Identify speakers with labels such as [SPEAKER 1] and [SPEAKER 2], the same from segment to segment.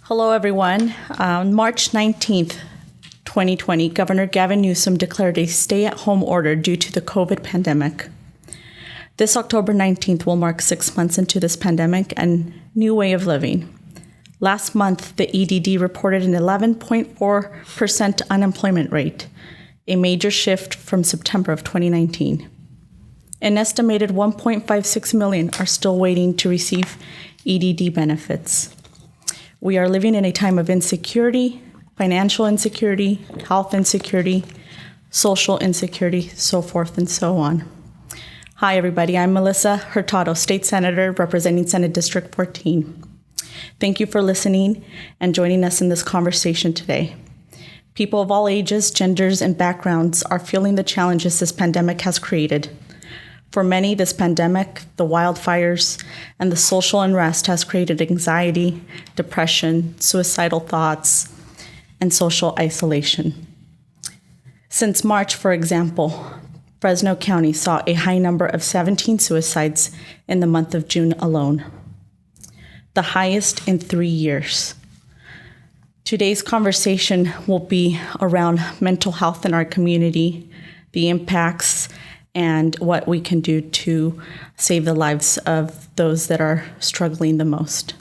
[SPEAKER 1] Hello, everyone. On March 19th, 2020, Governor Gavin Newsom declared a stay-at-home order due to the COVID pandemic. This October 19th will mark 6 months into this pandemic and new way of living. Last month, the EDD reported an 11.4% unemployment rate, a major shift from September of 2019. An estimated 1.56 million are still waiting to receive EDD benefits. We are living in a time of insecurity, financial insecurity, health insecurity, social insecurity, so forth and so on. Hi, everybody. I'm Melissa Hurtado, State Senator representing Senate District 14. Thank you for listening and joining us in this conversation today. People of all ages, genders, and backgrounds are feeling the challenges this pandemic has created. For many, this pandemic, the wildfires, and the social unrest has created anxiety, depression, suicidal thoughts, and social isolation. Since March, for example, Fresno County saw a high number of 17 suicides in the month of June alone, the highest in 3 years. Today's conversation will be around mental health in our community, the impacts, and what we can do to save the lives of those that are struggling the most.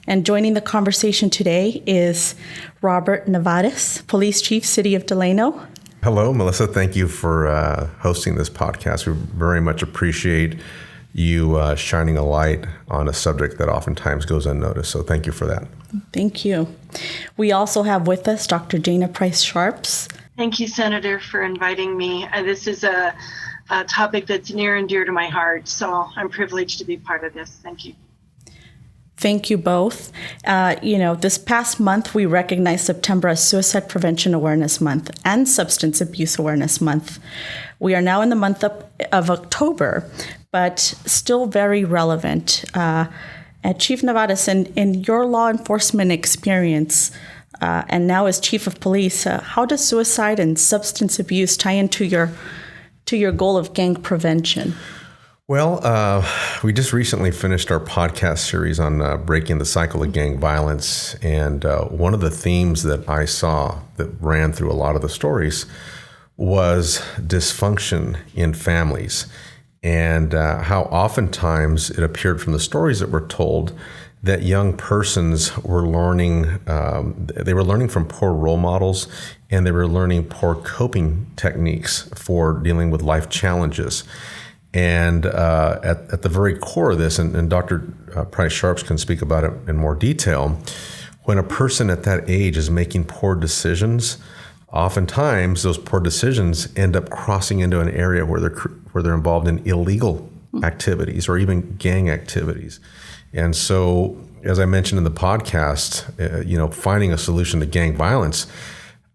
[SPEAKER 1] And joining the conversation today is Robert Nevarez, Police Chief, City of Delano.
[SPEAKER 2] Hello, Melissa. Thank you for hosting this podcast. We very much appreciate you shining a light on a subject that oftentimes goes unnoticed. So thank you for that.
[SPEAKER 1] Thank you. We also have with us Dr. Jana Price-Sharps.
[SPEAKER 3] Thank you, Senator, for inviting me. This is a topic that's near and dear to my heart, so I'm privileged to be part of this. Thank you.
[SPEAKER 1] Thank you both. This past month, we recognized September as Suicide Prevention Awareness Month and Substance Abuse Awareness Month. We are now in the month of October, but still very relevant. Chief Nevarez, in your law enforcement experience, and now as Chief of Police, how does suicide and substance abuse tie into your goal of gang prevention?
[SPEAKER 2] Well, we just recently finished our podcast series on breaking the cycle of gang violence. And one of the themes that I saw that ran through a lot of the stories was dysfunction in families, and how oftentimes it appeared from the stories that were told that young persons were learning, they were learning from poor role models, and they were learning poor coping techniques for dealing with life challenges. And at the very core of this, and Dr. Price-Sharps can speak about it in more detail, when a person at that age is making poor decisions, oftentimes those poor decisions end up crossing into an area where they're involved in illegal activities or even gang activities. And so, as I mentioned in the podcast, finding a solution to gang violence,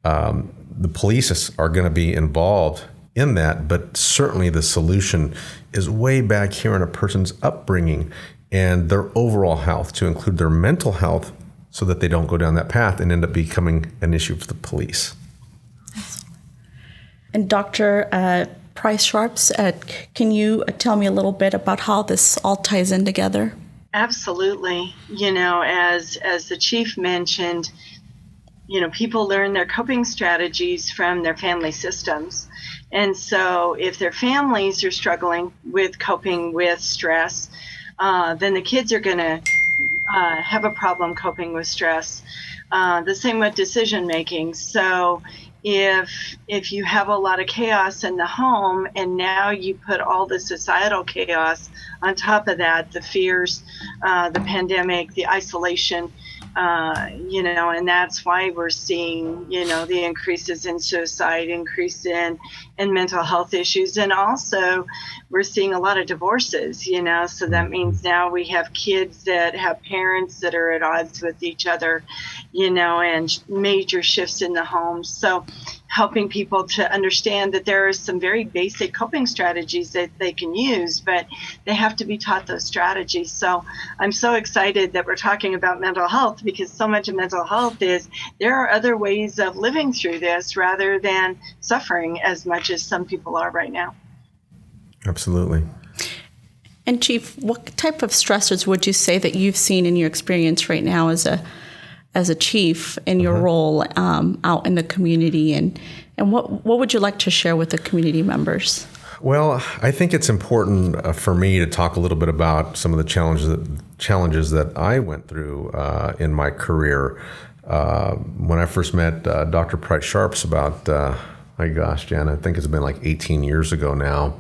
[SPEAKER 2] the police are going to be involved in that, but certainly the solution is way back here in a person's upbringing and their overall health, to include their mental health, so that they don't go down that path and end up becoming an issue for the police.
[SPEAKER 1] And Dr. Price-Sharps, can you tell me a little bit about how this all ties in together?
[SPEAKER 3] Absolutely. As the chief mentioned, people learn their coping strategies from their family systems. And so if their families are struggling with coping with stress, then the kids are going to have a problem coping with stress. The same with decision making. So if you have a lot of chaos in the home, and now you put all the societal chaos on top of that, the fears, the pandemic, the isolation, and that's why we're seeing, the increases in suicide, increase in mental health issues. And also we're seeing a lot of divorces, so that means now we have kids that have parents that are at odds with each other, and major shifts in the home. So helping people to understand that there are some very basic coping strategies that they can use, but they have to be taught those strategies. So I'm so excited that we're talking about mental health, because so much of mental health is there are other ways of living through this rather than suffering as much as some people are right now.
[SPEAKER 2] Absolutely.
[SPEAKER 1] And Chief, what type of stressors would you say that you've seen in your experience right now as a as a chief in your role out in the community, and what would you like to share with the community members?
[SPEAKER 2] Well, I think it's important for me to talk a little bit about some of the challenges that I went through in my career. When I first met Dr. Price-Sharps about, my gosh, Jana, I think it's been like 18 years ago now.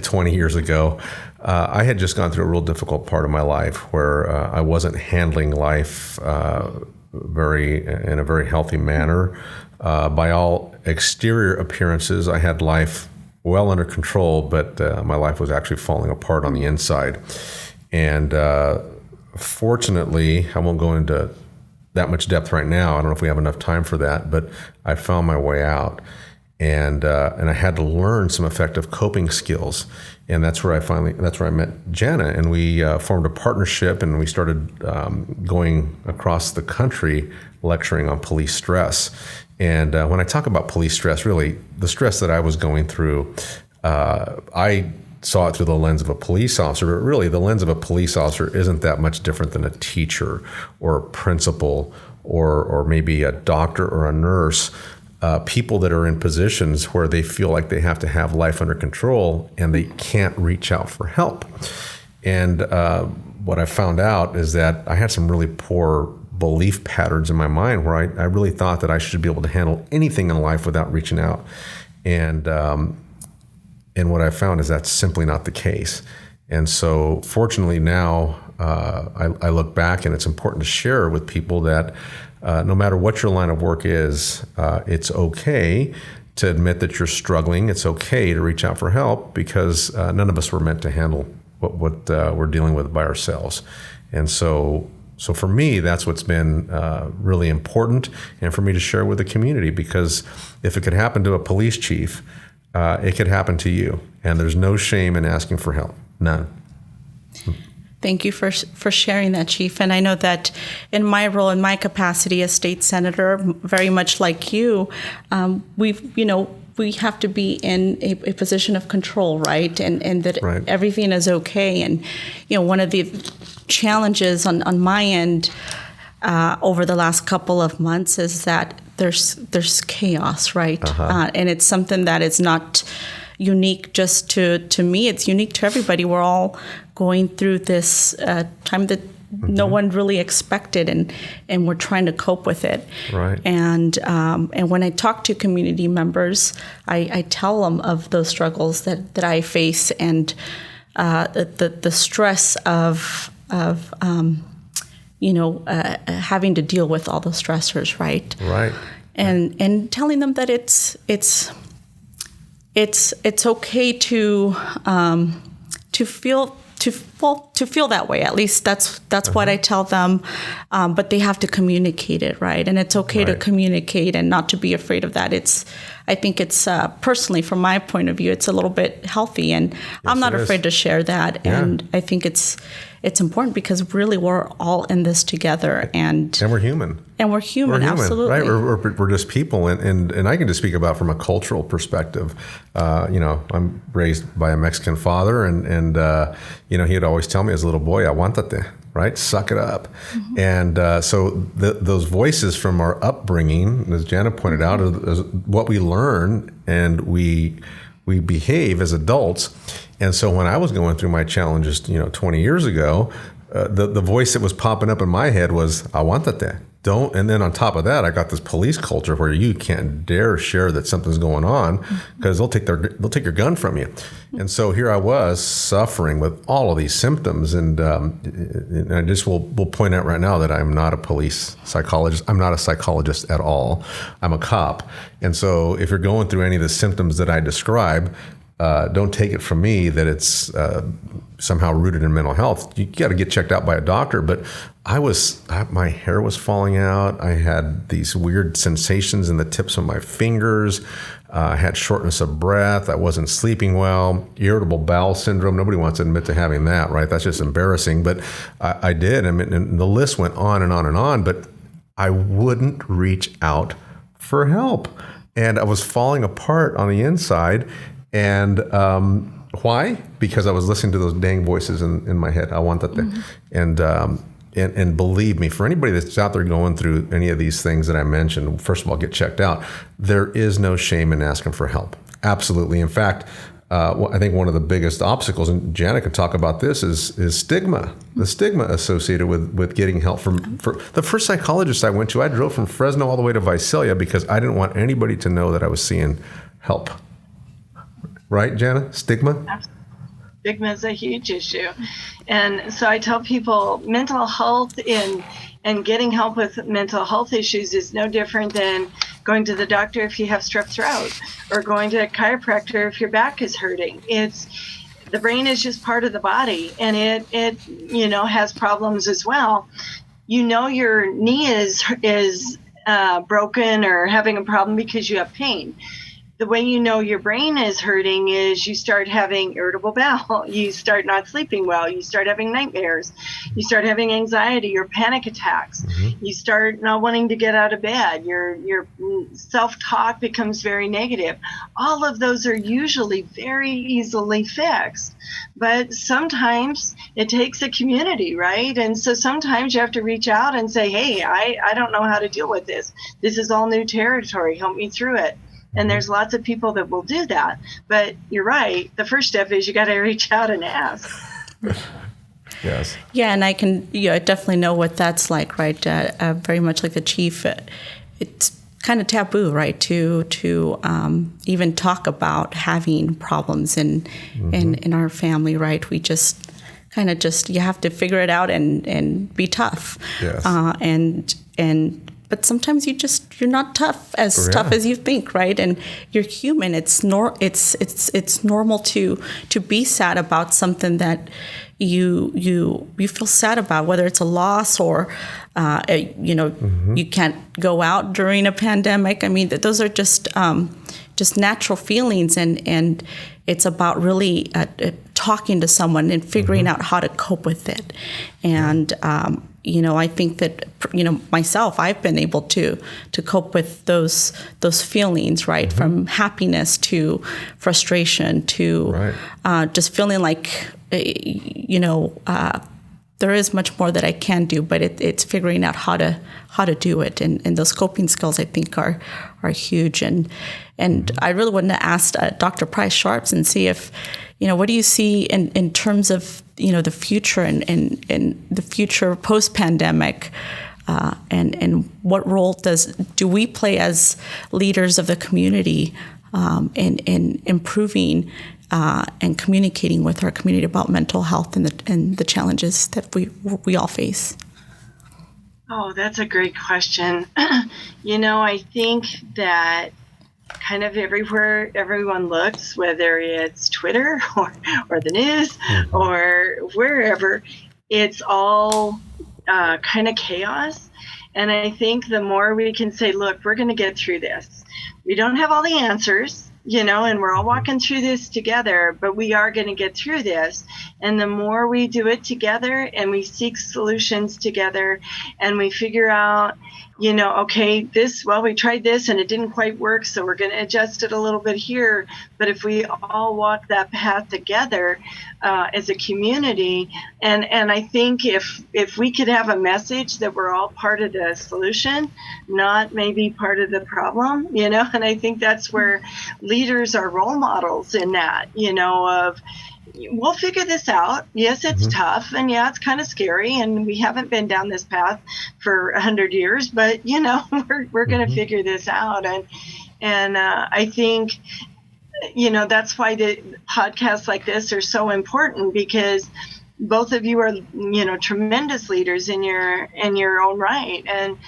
[SPEAKER 2] 20 years ago. I had just gone through a real difficult part of my life where I wasn't handling life in a very healthy manner. By all exterior appearances, I had life well under control, but my life was actually falling apart on the inside. And fortunately, I won't go into that much depth right now. I don't know if we have enough time for that, but I found my way out. And I had to learn some effective coping skills. And that's where I met Jana, and we formed a partnership, and we started going across the country lecturing on police stress. And when I talk about police stress, really the stress that I was going through, I saw it through the lens of a police officer, but really the lens of a police officer isn't that much different than a teacher or a principal or maybe a doctor or a nurse. People that are in positions where they feel like they have to have life under control and they can't reach out for help. And what I found out is that I had some really poor belief patterns in my mind where I really thought that I should be able to handle anything in life without reaching out. And what I found is that's simply not the case. And so fortunately now I look back, and it's important to share with people that no matter what your line of work is, it's okay to admit that you're struggling. It's okay to reach out for help, because none of us were meant to handle what we're dealing with by ourselves. And so for me, that's what's been really important, and for me to share with the community, because if it could happen to a police chief, it could happen to you. And there's no shame in asking for help. None.
[SPEAKER 1] Thank you for sharing that, Chief. And I know that in my role, in my capacity as state senator, very much like you, we have to be in a position of control, right? And that
[SPEAKER 2] right.
[SPEAKER 1] Everything is okay. And, one of the challenges on my end over the last couple of months is that there's chaos, right? And it's something that is not unique just to me. It's unique to everybody. We're all going through this time that no one really expected, and we're trying to cope with it.
[SPEAKER 2] Right.
[SPEAKER 1] And when I talk to community members, I tell them of those struggles that I face, and the stress of having to deal with all the stressors, right?
[SPEAKER 2] Right.
[SPEAKER 1] And telling them that it's okay to feel that way. At least that's what I tell them. But they have to communicate it, right? And it's okay to communicate and not to be afraid of that. I think it's personally, from my point of view, it's a little bit healthy, and I'm not afraid to share that. Yeah. And I think it's important, because really we're all in this together, and
[SPEAKER 2] we're human.
[SPEAKER 1] And we're human, absolutely.
[SPEAKER 2] Right? We're just people, and I can just speak about from a cultural perspective. I'm raised by a Mexican father, and he'd always tell me as a little boy, "Aguántate," right? Suck it up. Mm-hmm. And so those voices from our upbringing, as Jana pointed out, is what we learn and we behave as adults. And so when I was going through my challenges, 20 years ago, the voice that was popping up in my head was, "Aguántate." Don't. And then on top of that, I got this police culture where you can't dare share that something's going on, because they'll take your gun from you. And so here I was suffering with all of these symptoms, and I just will point out right now that I'm not a police psychologist. I'm not a psychologist at all. I'm a cop. And so if you're going through any of the symptoms that I describe, don't take it from me that it's somehow rooted in mental health. You got to get checked out by a doctor. But my hair was falling out. I had these weird sensations in the tips of my fingers. I had shortness of breath. I wasn't sleeping well. Irritable bowel syndrome. Nobody wants to admit to having that, right? That's just embarrassing. But I did. I mean, and the list went on and on and on. But I wouldn't reach out for help. And I was falling apart on the inside. And why? Because I was listening to those dang voices in my head. I want that. Mm-hmm. and believe me, for anybody that's out there going through any of these things that I mentioned, first of all, get checked out. There is no shame in asking for help. Absolutely. In fact, I think one of the biggest obstacles, and Jana can talk about this, is stigma. The stigma associated with getting help for the first psychologist I went to. I drove from Fresno all the way to Visalia because I didn't want anybody to know that I was seeing help. Right, Jana? Stigma?
[SPEAKER 3] Absolutely. Stigma is a huge issue. And so I tell people mental health and getting help with mental health issues is no different than going to the doctor if you have strep throat or going to a chiropractor if your back is hurting. The brain is just part of the body, and it has problems as well. Your knee is broken or having a problem because you have pain. The way your brain is hurting is you start having irritable bowel, you start not sleeping well, you start having nightmares, you start having anxiety or panic attacks, you start not wanting to get out of bed, your self-talk becomes very negative. All of those are usually very easily fixed, but sometimes it takes a community, right? And so sometimes you have to reach out and say, hey, I don't know how to deal with this. This is all new territory. Help me through it. And there's lots of people that will do that. But you're right. The first step is you got to reach out and ask.
[SPEAKER 2] Yes.
[SPEAKER 1] Yeah, and I can I definitely know what that's like, right? Very much like the chief. It's kind of taboo, right, to even talk about having problems in our family, right? We just kind of you have to figure it out and be tough.
[SPEAKER 2] Yes.
[SPEAKER 1] But sometimes you're not tough as you think, right? And you're human. It's normal to be sad about something that you feel sad about, whether it's a loss or you can't go out during a pandemic. I mean, those are just natural feelings, and it's about really talking to someone and figuring out how to cope with it. And I think that myself, I've been able to cope with those feelings, right? From happiness to frustration to just feeling like there is much more that I can do, but it's figuring out how to do it, and those coping skills I think are huge. And I really wanted to ask Dr. Price-Sharps and see if what do you see in terms of the future and the future post-pandemic, and what role do we play as leaders of the community in improving and communicating with our community about mental health and the challenges that we all face?
[SPEAKER 3] Oh, that's a great question. I think that kind of everywhere everyone looks, whether it's Twitter or the news or wherever, it's all kind of chaos. And I think the more we can say, look, we're going to get through this. We don't have all the answers, and we're all walking through this together, but we are going to get through this. And the more we do it together and we seek solutions together and we figure out, okay, we tried this and it didn't quite work, so we're going to adjust it a little bit here. But if we all walk that path together as a community, and I think if we could have a message that we're all part of the solution, not maybe part of the problem, and I think that's where leaders are role models in that, of we'll figure this out. Yes, it's tough, and yeah, it's kind of scary, and we haven't been down this path for 100 years, but we're going to figure this out. And I think that's why the podcasts like this are so important, because both of you are tremendous leaders in your own right, and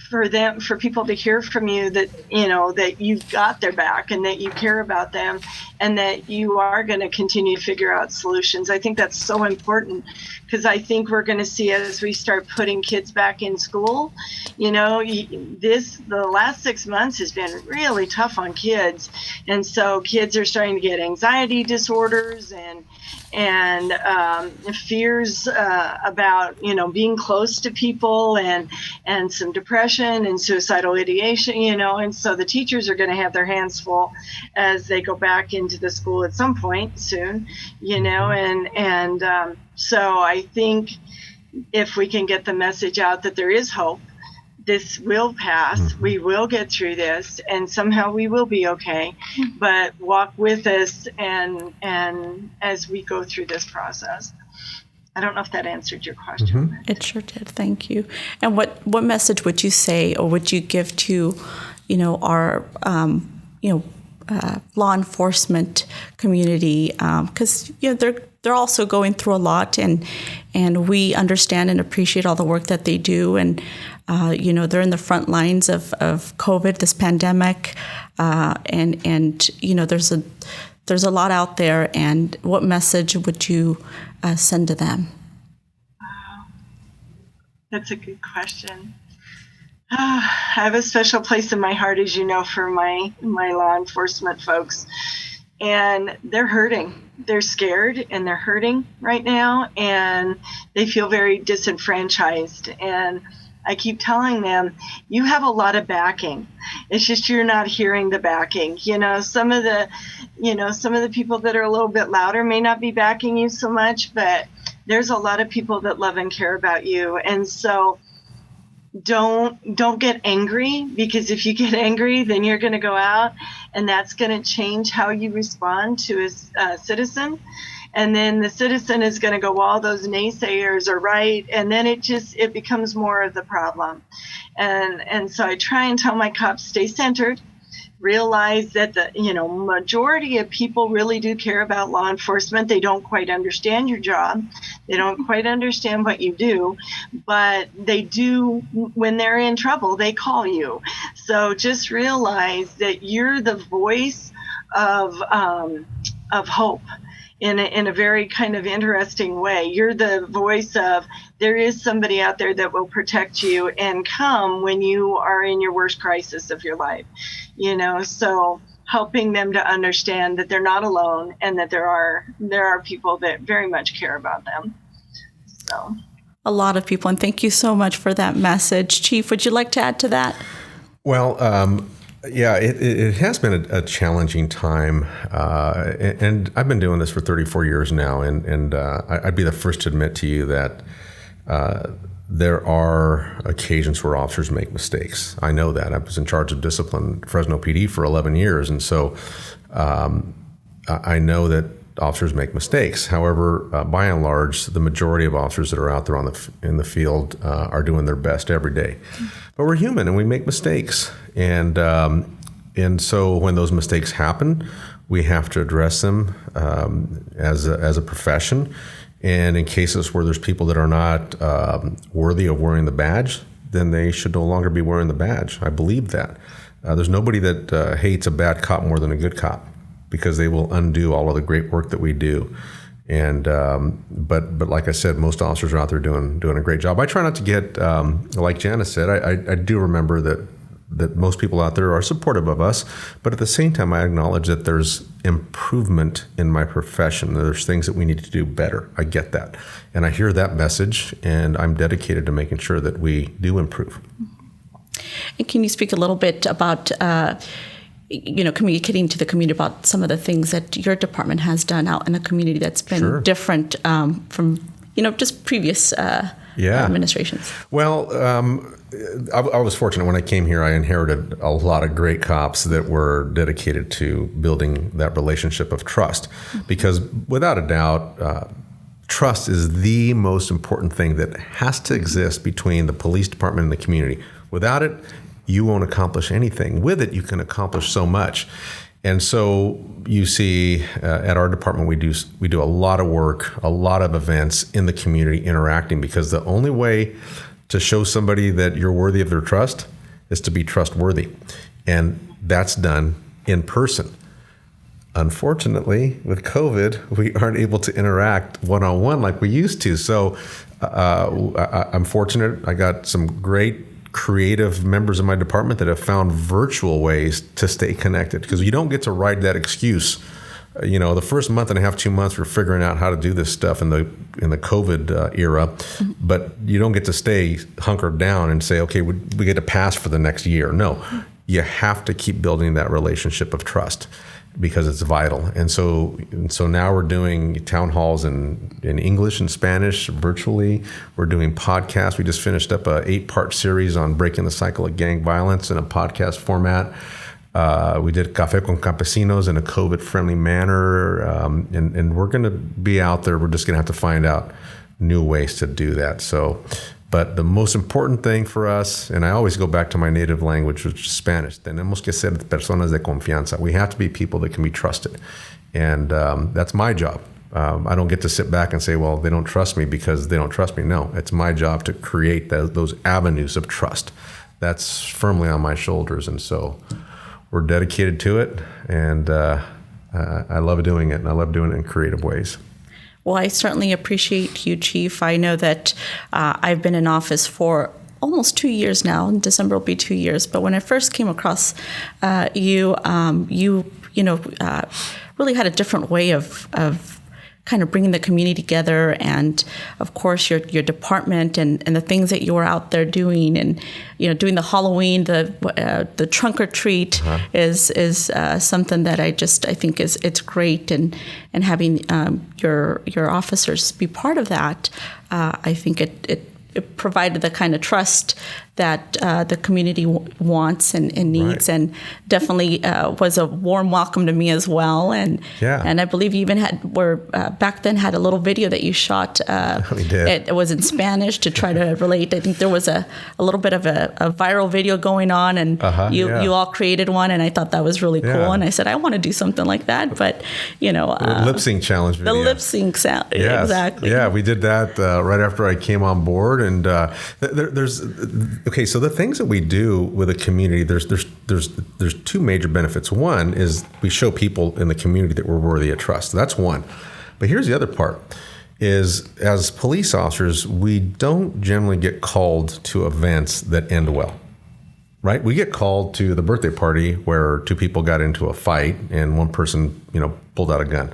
[SPEAKER 3] for people to hear from you that that you've got their back and that you care about them and that you are going to continue to figure out solutions. I think that's so important, because I think we're going to see, as we start putting kids back in school, the last 6 months has been really tough on kids, and so kids are starting to get anxiety disorders and fears about being close to people and some depression and suicidal ideation, and so the teachers are going to have their hands full as they go back into the school at some point soon, and so I think if we can get the message out that there is hope, this will pass, we will get through this, and somehow we will be okay, but walk with us and as we go through this process. I don't know if that answered your question.
[SPEAKER 1] It sure did. Thank you. And what message would you say, or would you give to, our, law enforcement community? Because they're also going through a lot, and we understand and appreciate all the work that they do, and they're in the front lines of COVID, this pandemic, and there's a lot out there. And what message would you send to them?
[SPEAKER 3] That's a good question. I have a special place in my heart, as you know, for my law enforcement folks. And they're hurting. They're scared and they're hurting right now. And they feel very disenfranchised. And I keep telling them, you have a lot of backing. It's just you're not hearing the backing. Some of the people that are a little bit louder may not be backing you so much, but there's a lot of people that love and care about you. And so don't get angry, because if you get angry, then you're going to go out, and that's going to change how you respond to a citizen. And then the citizen is going to go, well, all those naysayers are right. And then it becomes more of the problem. And so I try and tell my cops, stay centered, realize that the majority of people really do care about law enforcement. They don't quite understand your job. They don't quite understand what you do, but they do. When they're in trouble, they call you. So just realize that you're the voice of hope. In a very kind of interesting way. You're the voice of, there is somebody out there that will protect you and come when you are in your worst crisis of your life. So helping them to understand that they're not alone, and that there are people that very much care about them. So
[SPEAKER 1] a lot of people, and thank you so much for that message. Chief, would you like to add to that?
[SPEAKER 2] Well, yeah, it has been a challenging time, and I've been doing this for 34 years now, and I'd be the first to admit to you that there are occasions where officers make mistakes. I know that. I was in charge of discipline at Fresno PD for 11 years, and so I know that officers make mistakes. However, by and large, the majority of officers that are out there in the field are doing their best every day. But we're human and we make mistakes. And so when those mistakes happen, we have to address them as a profession. And in cases where there's people that are not worthy of wearing the badge, then they should no longer be wearing the badge. I believe that. There's nobody that hates a bad cop more than a good cop, because they will undo all of the great work that we do. And but like I said, most officers are out there doing a great job. I try not to get like Jana said. I do remember that most people out there are supportive of us, but at the same time, I acknowledge that there's improvement in my profession. There's things that we need to do better. I get that, and I hear that message, and I'm dedicated to making sure that we do improve.
[SPEAKER 1] And can you speak a little bit about communicating to the community about some of the things that your department has done out in the community that's been different from, just previous administrations?
[SPEAKER 2] Well, I was fortunate when I came here. I inherited a lot of great cops that were dedicated to building that relationship of trust, because without a doubt, trust is the most important thing that has to exist between the police department and the community. Without it, you won't accomplish anything. With it, you can accomplish so much. And so you see at our department, we do a lot of work, a lot of events in the community interacting, because the only way to show somebody that you're worthy of their trust is to be trustworthy. And that's done in person. Unfortunately, with COVID, we aren't able to interact one-on-one like we used to. So I'm fortunate. I got some great creative members of my department that have found virtual ways to stay connected, because you don't get to ride that excuse. The first month and a half, 2 months, we're figuring out how to do this stuff in the COVID era, but you don't get to stay hunkered down and say, okay, we get to pass for the next year. No, you have to keep building that relationship of trust. because it's vital. And so now we're doing town halls in English and Spanish virtually. We're doing podcasts. We just finished up a 8-part series on breaking the cycle of gang violence in a podcast format. We did Café con Campesinos in a COVID-friendly manner. And we're going to be out there. We're just going to have to find out new ways to do that. So, but the most important thing for us, and I always go back to my native language, which is Spanish, tenemos que ser personas de confianza. We have to be people that can be trusted. And that's my job. I don't get to sit back and say, well, they don't trust me because they don't trust me. No, it's my job to create those avenues of trust. That's firmly on my shoulders. And so we're dedicated to it. And I love doing it. And I love doing it in creative ways.
[SPEAKER 1] Well, I certainly appreciate you, Chief. I know that I've been in office for almost 2 years now. In December will be 2 years. But when I first came across you, really had a different way of kind of bringing the community together, and of course your department and the things that you were out there doing, and doing the Halloween, the trunk or treat is something that I think it's great, and having your officers be part of that, I think it provided the kind of trust that the community wants and needs, right. And definitely was a warm welcome to me as well. And I believe you even back then had a little video that you shot.
[SPEAKER 2] We did.
[SPEAKER 1] It was in Spanish to try to relate. I think there was a little bit of a viral video going on, and you all created one, and I thought that was really cool. And I said, I want to do something like that, but the
[SPEAKER 2] lip sync challenge video.
[SPEAKER 1] The lip sync sound, yes. Exactly.
[SPEAKER 2] Yeah, we did that right after I came on board, and there's. Okay, so the things that we do with a community, there's two major benefits. One is we show people in the community that we're worthy of trust. That's one. But here's the other part, is as police officers, we don't generally get called to events that end well, right? We get called to the birthday party where 2 people got into a fight and one person, pulled out a gun.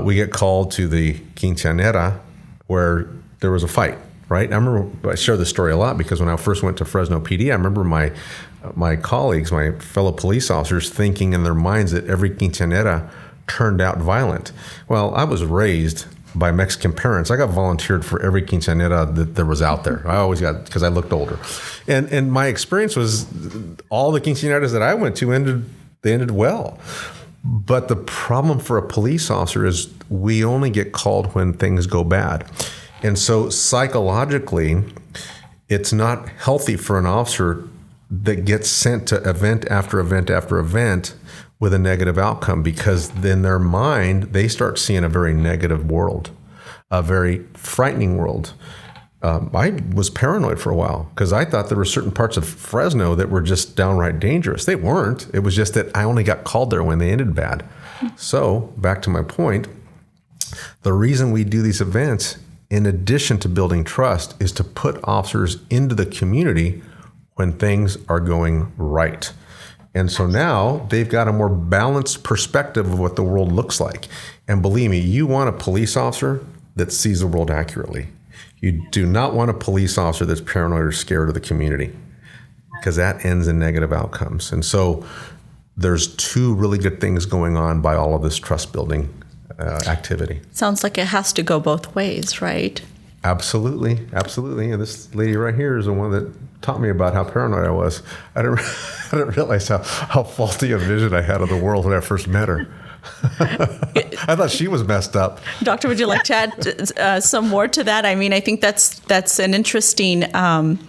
[SPEAKER 2] We get called to the quinceañera where there was a fight. Right? I remember I share this story a lot because when I first went to Fresno PD, I remember my colleagues, my fellow police officers, thinking in their minds that every quinceañera turned out violent. Well, I was raised by Mexican parents. I got volunteered for every quinceañera that there was out there. I always got, because I looked older. And my experience was all the quinceañeras that I went to ended well. But the problem for a police officer is we only get called when things go bad. And so psychologically, it's not healthy for an officer that gets sent to event after event after event with a negative outcome, because in their mind, they start seeing a very negative world, a very frightening world. I was paranoid for a while because I thought there were certain parts of Fresno that were just downright dangerous. They weren't. It was just that I only got called there when they ended bad. So back to my point, the reason we do these events, in addition to building trust, is to put officers into the community when things are going right. And so now they've got a more balanced perspective of what the world looks like. And believe me, you want a police officer that sees the world accurately. You do not want a police officer that's paranoid or scared of the community, because that ends in negative outcomes. And so there's 2 really good things going on by all of this trust building activity. Sounds like it has to go both ways, right? Absolutely. And this lady right here is the one that taught me about how paranoid I was. I didn't realize how faulty a vision I had of the world when I first met her. I thought she was messed up. Doctor, would you like to add some more to that? I mean, I think that's an interesting talk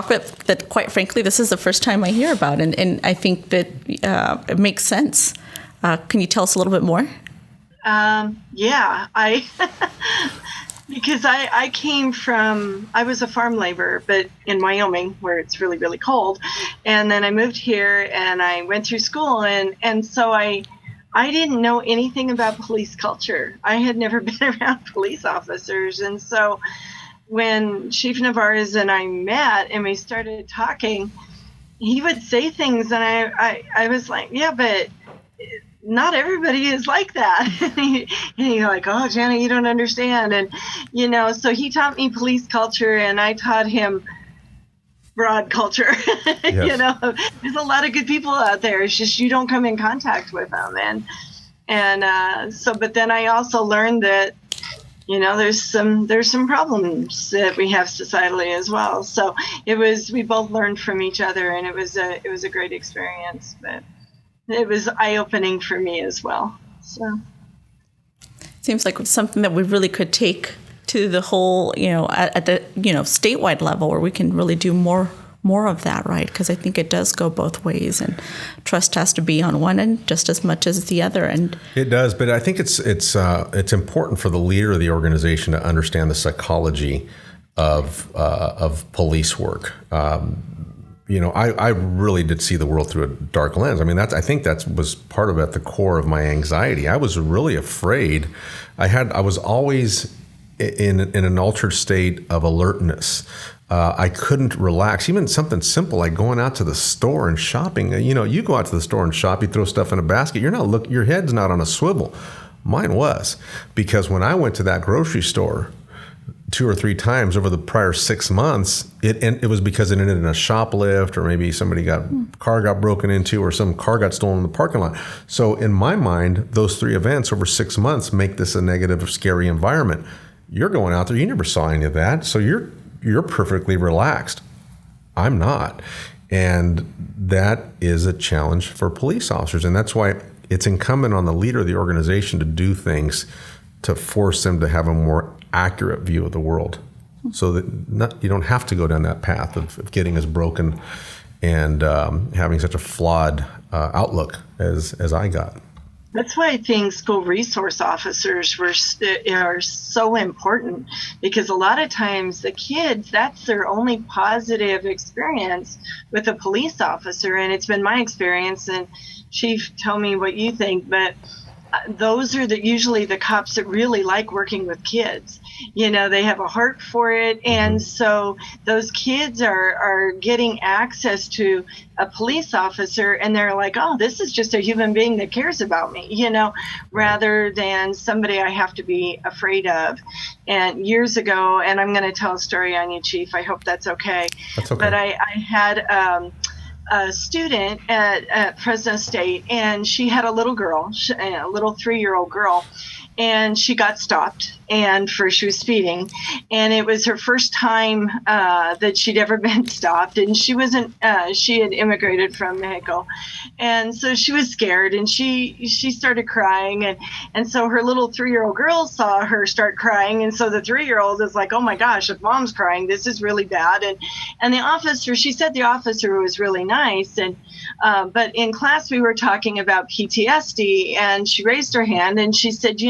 [SPEAKER 2] that, quite frankly, this is the first time I hear about, and I think that it makes sense. Can you tell us a little bit more?
[SPEAKER 3] Because I was a farm laborer, but in Wyoming, where it's really, really cold. And then I moved here and I went through school. And so I didn't know anything about police culture. I had never been around police officers. And so when Chief Nevarez and I met and we started talking, he would say things and I was like, yeah, but not everybody is like that. And he's like, oh, Jana, you don't understand. And, so he taught me police culture and I taught him broad culture.
[SPEAKER 2] Yes.
[SPEAKER 3] There's a lot of good people out there. It's just you don't come in contact with them. But then I also learned that, there's some problems that we have societally as well. So we both learned from each other, and it was a great experience, but it was eye-opening for me as well. So
[SPEAKER 1] seems like it's something that we really could take to the whole, at the, statewide level, where we can really do more of that, right? Because I think it does go both ways, and trust has to be on one end just as much as the other. And
[SPEAKER 2] it does, but I think it's important for the leader of the organization to understand the psychology of police work. I really did see the world through a dark lens. I mean, I think that was part of at the core of my anxiety. I was really afraid. I was always in an altered state of alertness. I couldn't relax. Even something simple like going out to the store and shopping. You go out to the store and shop, you throw stuff in a basket. Your head's not on a swivel. Mine was, because when I went to that grocery store 2 or 3 times over the prior 6 months, it was because it ended in a shoplift, or maybe car got broken into, or some car got stolen in the parking lot. So in my mind, those 3 events over 6 months make this a negative, scary environment. You're going out there, you never saw any of that, so you're perfectly relaxed. I'm not. And that is a challenge for police officers. And that's why it's incumbent on the leader of the organization to do things to force them to have a more accurate view of the world, so that you don't have to go down that path of getting as broken and having such a flawed outlook as I got.
[SPEAKER 3] That's why I think school resource officers are so important, because a lot of times the kids, that's their only positive experience with a police officer. And it's been my experience, and Chief, tell me what you think, but those are usually the cops that really like working with kids. They have a heart for it. And so those kids are getting access to a police officer, and they're like, oh, this is just a human being that cares about me, rather than somebody I have to be afraid of. And years ago, and I'm going to tell a story on you, Chief, I hope that's okay.
[SPEAKER 2] That's okay.
[SPEAKER 3] But I had a student at Fresno State, and she had a little girl, a little 3-year-old girl, and she got stopped, and she was speeding, and it was her first time that she'd ever been stopped, and she had immigrated from Mexico, and so she was scared, and she started crying, and so her little 3-year-old girl saw her start crying, and so the 3-year-old is like, oh my gosh, if mom's crying, this is really bad. And the officer, she said the officer was really nice, and but in class we were talking about PTSD, and she raised her hand and she said,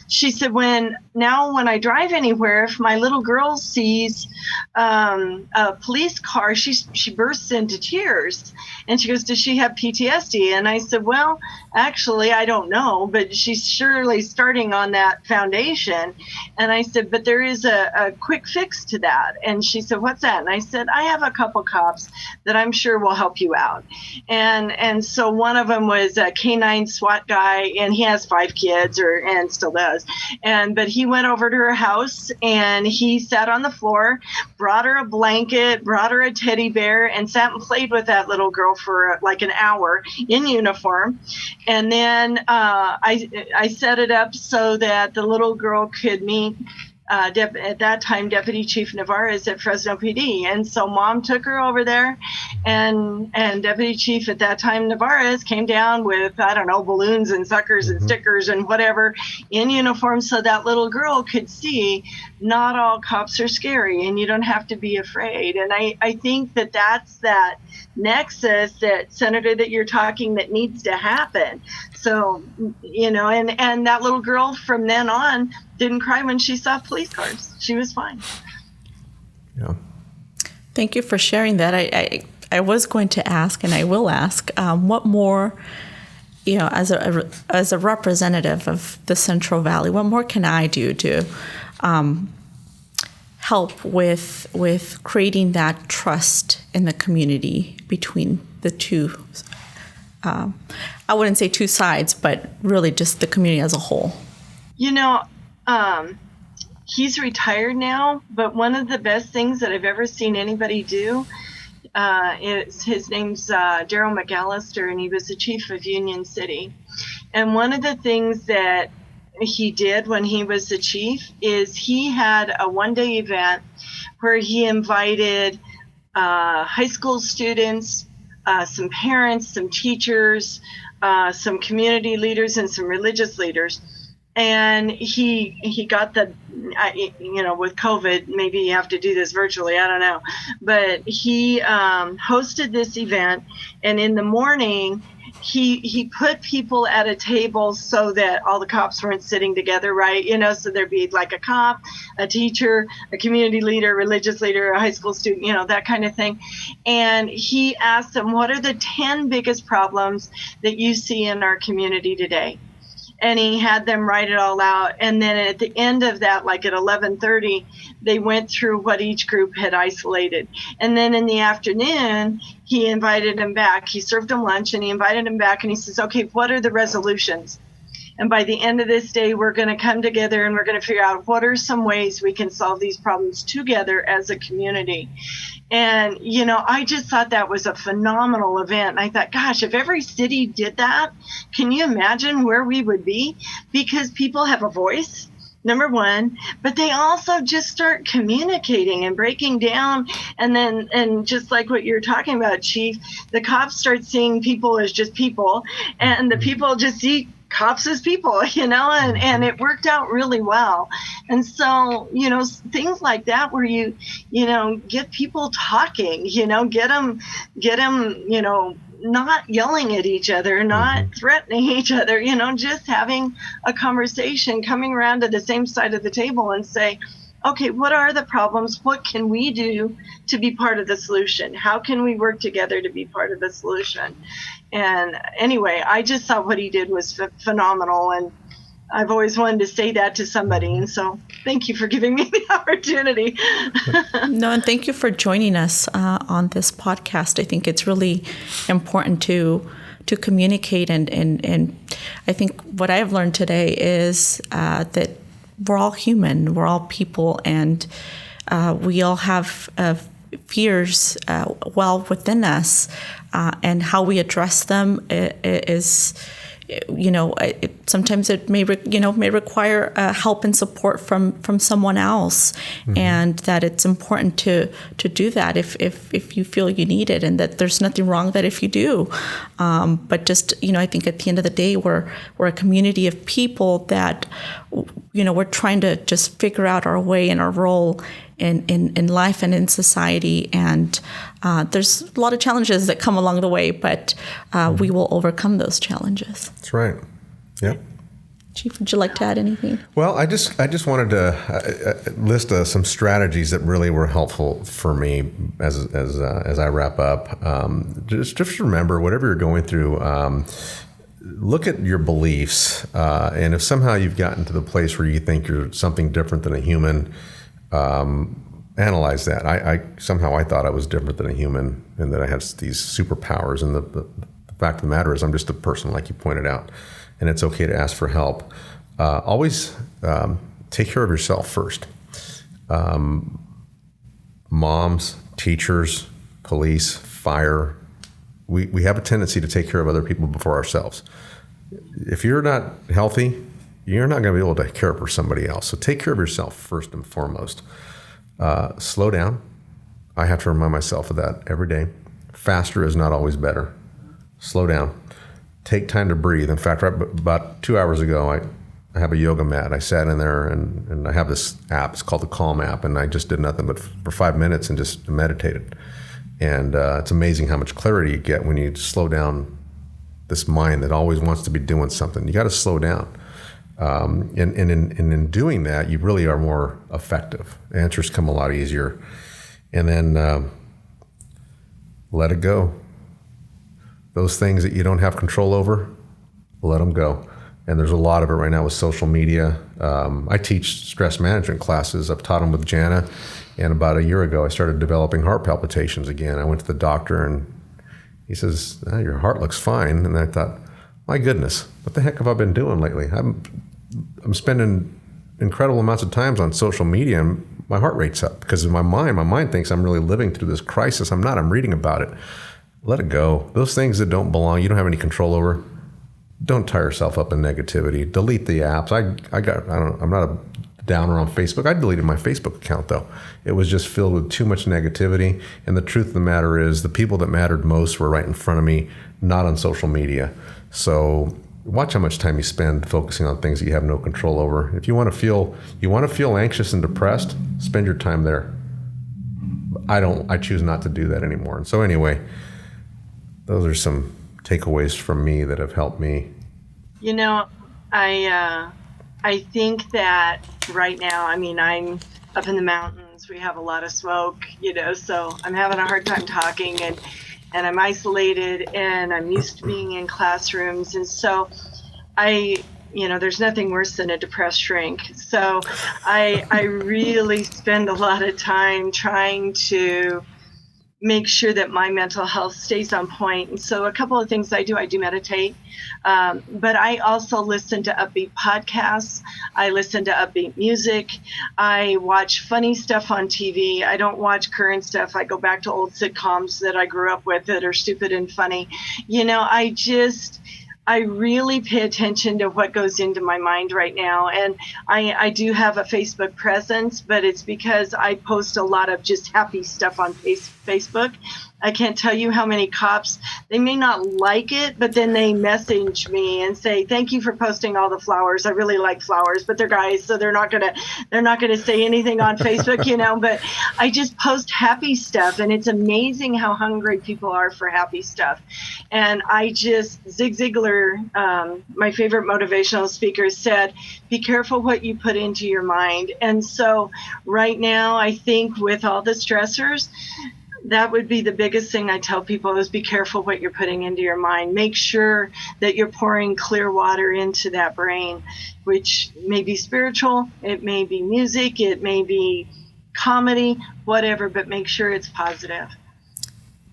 [SPEAKER 3] she said, when I drive anywhere, if my little girl sees a police car, she bursts into tears. And she goes, does she have PTSD? And I said, well, actually, I don't know, but she's surely starting on that foundation. And I said, but there is a quick fix to that. And she said, what's that? And I said, I have a couple cops that I'm sure will help you out. And so one of them was a K-9 SWAT guy, and he has 5 kids, and still does. But he went over to her house, and he sat on the floor, brought her a blanket, brought her a teddy bear, and sat and played with that little girl for like an hour in uniform. And then I set it up so that the little girl could meet at that time, Deputy Chief Nevarez at Fresno PD. And so Mom took her over there, and Deputy Chief at that time, Nevarez, came down with, I don't know, balloons and suckers and stickers and whatever in uniform, so that little girl could see not all cops are scary and you don't have to be afraid. And I think that's that nexus, that, Senator, that you're talking, that needs to happen. So, and that little girl from then on didn't cry when she saw police cars. She was fine.
[SPEAKER 2] Yeah.
[SPEAKER 1] Thank you for sharing that. I was going to ask, and I will ask, what more, as a representative of the Central Valley, what more can I do to help with creating that trust in the community between the two? I wouldn't say two sides, but really just the community as a whole.
[SPEAKER 3] He's retired now, but one of the best things that I've ever seen anybody do his name's Daryl McAllister, and he was the chief of Union City. And one of the things that he did when he was the chief is he had a one-day event where he invited high school students, some parents, some teachers, some community leaders, and some religious leaders. And he got with COVID, maybe you have to do this virtually, I don't know. But he hosted this event, and in the morning, he put people at a table so that all the cops weren't sitting together, right? So there'd be like a cop, a teacher, a community leader, religious leader, a high school student, that kind of thing. And he asked them, what are the 10 biggest problems that you see in our community today? And he had them write it all out. And then at the end of that, like at 11:30, they went through what each group had isolated. And then in the afternoon, he invited them back. He served them lunch, and he invited them back, and he says, okay, what are the resolutions? And by the end of this day, we're going to come together and we're going to figure out what are some ways we can solve these problems together as a community. And, I just thought that was a phenomenal event. And I thought, gosh, if every city did that, can you imagine where we would be? Because people have a voice, number one, but they also just start communicating and breaking down. And just like what you're talking about, Chief, the cops start seeing people as just people, and the people just see cops as people, and it worked out really well. And so, things like that where you get people talking, get them, not yelling at each other, not threatening each other, just having a conversation, coming around to the same side of the table and say, okay, what are the problems? What can we do to be part of the solution? How can we work together to be part of the solution? And anyway, I just thought what he did was phenomenal. And I've always wanted to say that to somebody. And so thank you for giving me the opportunity.
[SPEAKER 1] No, and thank you for joining us on this podcast. I think it's really important to communicate. And I think what I've learned today is that we're all human, we're all people, and we all have fears well within us, and how we address them is, sometimes it may require help and support from someone else, and that it's important to do that if you feel you need it, and that there's nothing wrong that if you do, but just I think at the end of the day we're a community of people that we're trying to just figure out our way and our role in life and in society, and there's a lot of challenges that come along the way, but we will overcome those challenges.
[SPEAKER 2] That's right. Yep.
[SPEAKER 1] Chief, would you like to add anything? Well,
[SPEAKER 2] I just wanted to list some strategies that really were helpful for me as I wrap up. Just remember, whatever you're going through, look at your beliefs, and if somehow you've gotten to the place where you think you're something different than a human, analyze that. I thought I was different than a human, and that I had these superpowers. And the fact of the matter is, I'm just a person, like you pointed out, and it's okay to ask for help. Always take care of yourself first. Moms, teachers, police, fire. We have a tendency to take care of other people before ourselves. If you're not healthy, you're not going to be able to care for somebody else. So take care of yourself first and foremost. Slow down. I have to remind myself of that every day. Faster is not always better. Slow down. Take time to breathe. In fact, right about 2 hours ago, I have a yoga mat. I sat in there and I have this app. It's called the Calm app. And I just did nothing but for 5 minutes and just meditated. And it's amazing how much clarity you get when you slow down this mind that always wants to be doing something. You got to slow down. And in doing that, you really are more effective. Answers come a lot easier. And then let it go. Those things that you don't have control over, let them go. And there's a lot of it right now with social media. I teach stress management classes. I've taught them with Jana. And about a year ago, I started developing heart palpitations again. I went to the doctor and he says, your heart looks fine. And I thought, my goodness, what the heck have I been doing lately? I'm spending incredible amounts of times on social media, and my heart rate's up because in my mind thinks I'm really living through this crisis. I'm not. I'm reading about it. Let it go. Those things that don't belong, you don't have any control over. Don't tie yourself up in negativity. Delete the apps. I'm not a downer on Facebook. I deleted my Facebook account though. It was just filled with too much negativity. And the truth of the matter is the people that mattered most were right in front of me, not on social media. So watch how much time you spend focusing on things that you have no control over. If you want to feel anxious and depressed, spend your time there. I choose not to do that anymore. And so anyway, those are some takeaways from me that have helped me.
[SPEAKER 3] You know, I think that right now, I mean, I'm up in the mountains. We have a lot of smoke, so I'm having a hard time talking, and I'm isolated, and I'm used to being in classrooms. And so there's nothing worse than a depressed shrink. So I really spend a lot of time trying to make sure that my mental health stays on point. And so a couple of things I do meditate, but I also listen to upbeat podcasts. I listen to upbeat music. I watch funny stuff on TV. I don't watch current stuff. I go back to old sitcoms that I grew up with that are stupid and funny. I really pay attention to what goes into my mind right now. And I do have a Facebook presence, but it's because I post a lot of just happy stuff on Facebook. I can't tell you how many cops, they may not like it, but then they message me and say, thank you for posting all the flowers. I really like flowers, but they're guys, so they're not gonna say anything on Facebook, but I just post happy stuff, and it's amazing how hungry people are for happy stuff. And Zig Ziglar, my favorite motivational speaker, said, be careful what you put into your mind. And so right now, I think with all the stressors, that would be the biggest thing I tell people is be careful what you're putting into your mind. Make sure that you're pouring clear water into that brain, which may be spiritual, it may be music, it may be comedy, whatever, but make sure it's positive.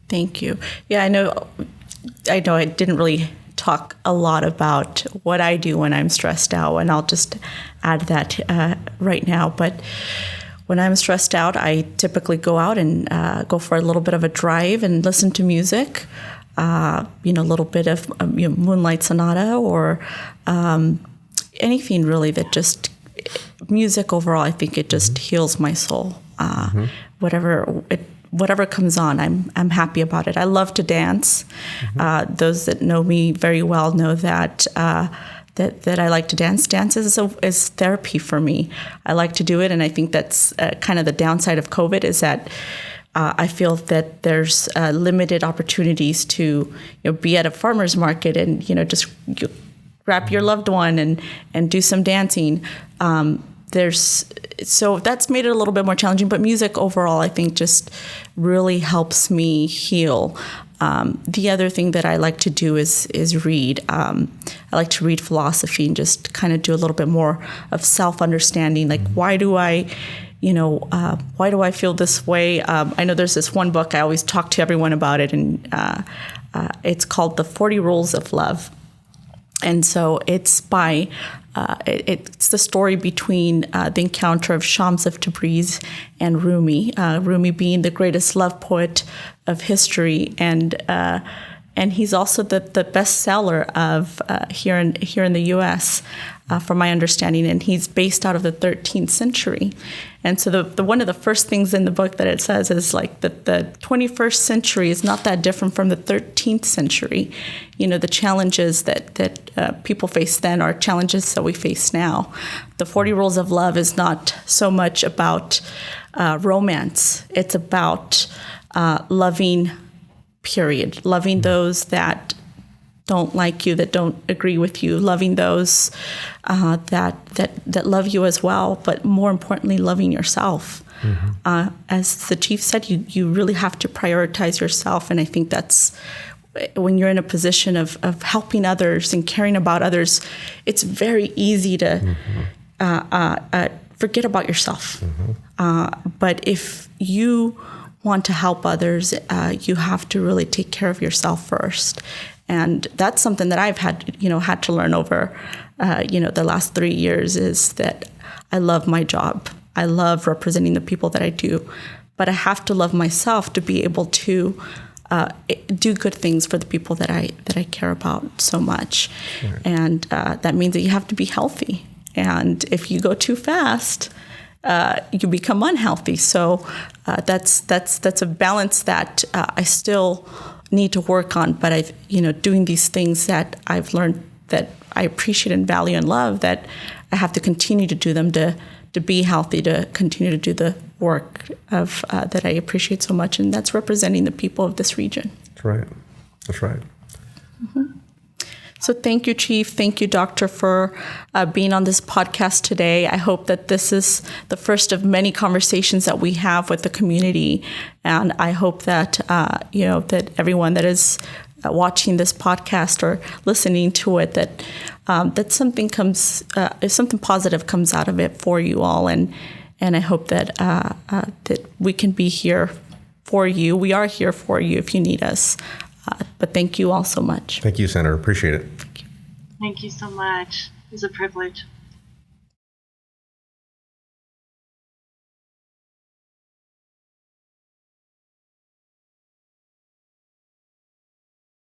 [SPEAKER 1] Thank you. Yeah, I know I didn't really talk a lot about what I do when I'm stressed out, and I'll just add that right now. But when I'm stressed out, I typically go out and go for a little bit of a drive and listen to music, a little bit of Moonlight Sonata or anything really that just, music overall, I think it just heals my soul. Whatever comes on, I'm happy about it. I love to dance. Those that know me very well know that that I like to dance. Dance is therapy for me. I like to do it, and I think that's kind of the downside of COVID is that I feel that there's limited opportunities to be at a farmer's market and just grab your loved one and do some dancing. So that's made it a little bit more challenging, but music overall I think just really helps me heal. The other thing that I like to do is read. I like to read philosophy and just kind of do a little bit more of self-understanding. Like, why do I feel this way? I know there's this one book, I always talk to everyone about it, and it's called The 40 Rules of Love. And so it's it's the story between the encounter of Shams of Tabriz and Rumi. Rumi being the greatest love poet of history, and he's also the bestseller of here in the U.S. From my understanding, and he's based out of the 13th century. And so the one of the first things in the book that it says is like that the 21st century is not that different from the 13th century. The challenges that people face then are challenges that we face now. The 40 Rules of Love is not so much about romance. It's about loving, period. Loving those that don't like you, that don't agree with you, loving those that love you as well, but more importantly, loving yourself. As the chief said, you really have to prioritize yourself, and I think that's when you're in a position of helping others and caring about others, it's very easy to forget about yourself. But if you want to help others, you have to really take care of yourself first. And that's something that I've had to learn over, the last 3 years, is that I love my job. I love representing the people that I do, but I have to love myself to be able to do good things for the people that I care about so much. Right. And that means that you have to be healthy. And if you go too fast, you become unhealthy. So that's a balance that I still need to work on. But doing these things that I've learned that I appreciate and value and love, that I have to continue to do them to be healthy, to continue to do the work of that I appreciate so much, and that's representing the people of this region.
[SPEAKER 2] That's right. That's right.
[SPEAKER 1] Mm-hmm. So thank you, Chief. Thank you, Doctor, for being on this podcast today. I hope that this is the first of many conversations that we have with the community, and I hope that that everyone that is watching this podcast or listening to it, that something positive comes out of it for you all, and I hope that that we can be here for you. We are here for you if you need us. But thank you all so much.
[SPEAKER 2] Thank you, Senator. Appreciate it.
[SPEAKER 3] Thank you so much. It was a privilege.